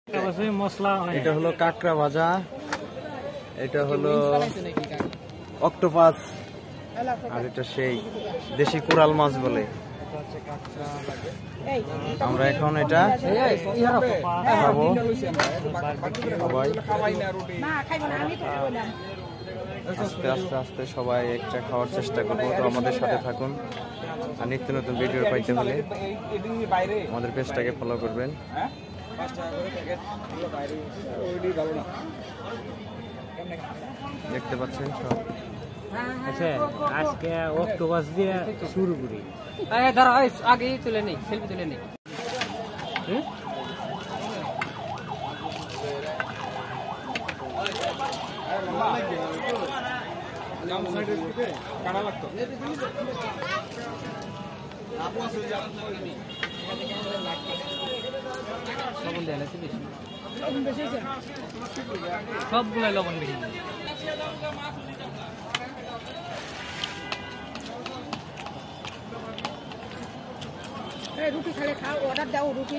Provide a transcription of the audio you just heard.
এটা হলো কাঁকড়া ভাজা, এটা হলো অক্টোপাস, আর এটা সেই দেশি কোরাল মাছ বলে। আমরা এখন এটা খাবো সবাই আস্তে আস্তে আস্তে সবাই একটা খাওয়ার চেষ্টা করবো। তো আমাদের সাথে থাকুন, আর নিত্য নতুন ভিডিও পাইতে হলে আমাদের পেজটাকে ফলো করবেন। দেখতে পাচ্ছেন সব। আচ্ছা, আজকে অক্টোপাস দিয়ে শুরু করি। দাঁড়া, আগে তুলে নেই, সেলফি তুলে নেই। লবণ দেয় না বেশি, সবগুলো লবণ বেশি। রুটি খালে খাও, অর্ডার দাও রুটি।